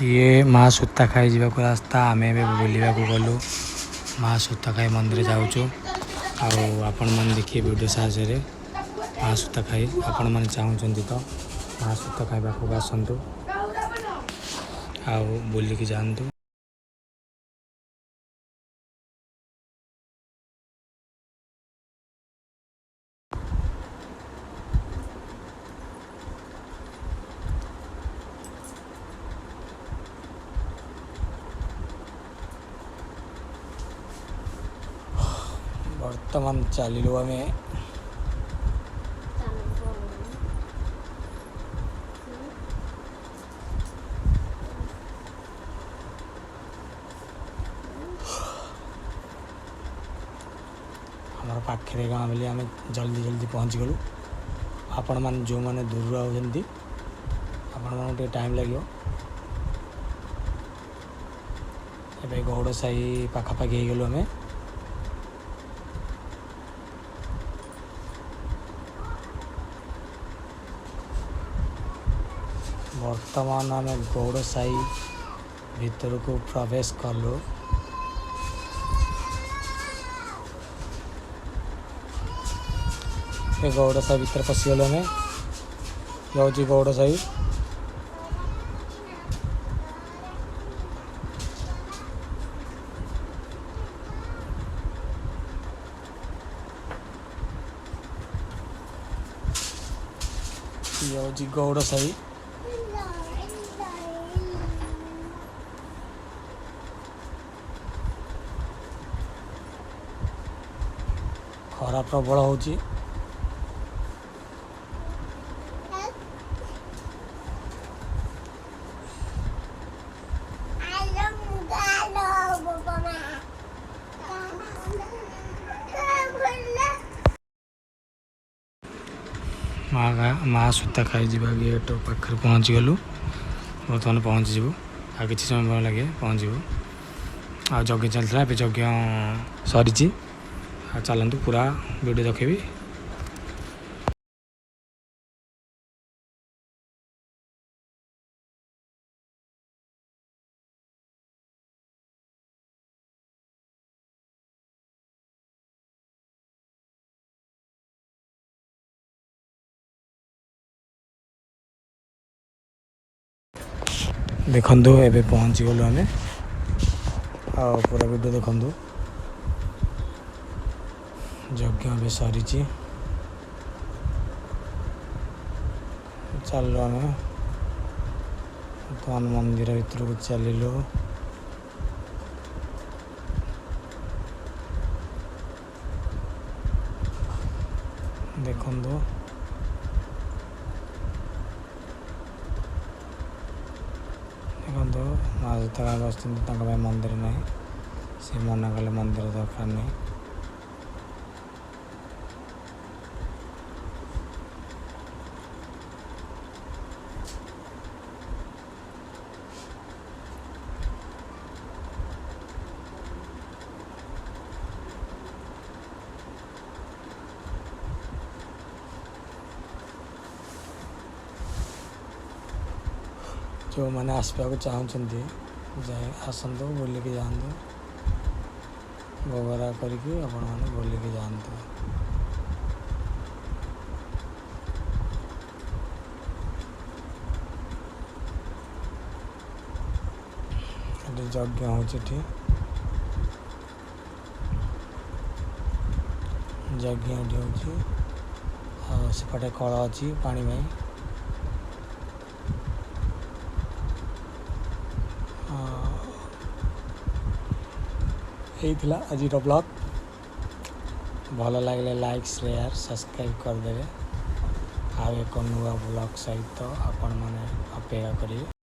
ये माँ सुत्ता खाई जावाक रास्ता आम बुलवा गलु माँ सुत्ता खाई मंदिर जाऊँ आपण मैंने देखिए वीडियो साहाय्य माँ सुत्ता खाई आपण मैंने चाहते तो माँ सुत्ता खाई पाखक आसतु बुलिकी जातु। बर्तमान चलू आम हमार पाखे गाँव बोली आम जल्दी जल्दी पहुँची गलु। आपण मैंने जो मैंने दूर आते आपण टे टाइम लगे ए गौड़ साई पाखापाखि गलु आम वर्तमान आम गौड़ साई भीतर को प्रवेश कलु। गौड़ साई भीतर पशिगलु आम जाऊँ गौड़ साई जाऊँ गौड़ साई खरा प्रबल होची माँ सुत्ता खाई जा गेट पाखे पहुँची गलु। बर्तमान पहुँचीबू आ कि समय लगे पहुँचीबू आज्ञ चलता ए यज्ञ सरी चलतु पूरा वीडियो देखेबी। देखु एबे पहुँची गलु आम पूरा वीडियो देखु यज्ञ भी सरी चल आम बर्तमान मंदिर भीतर को चलू। देखु देखो माँ सुत्ता बस मंदिर ना से मना कले मंदिर दरकार नहीं। जो मैंने आसपा चाहते जाए आसतु बुलिकी जातु भोगरा करके आपण मैंने बुलिकी जातु। यज्ञ होती यज्ञ होपटे कल अच्छी पानी में यही आज ब्लॉग भल लगे लाइक शेयर सब्सक्राइब करदे। आ एक नुआ ब्लॉग सहित आपण मैंने अपेक्षा करेंगे।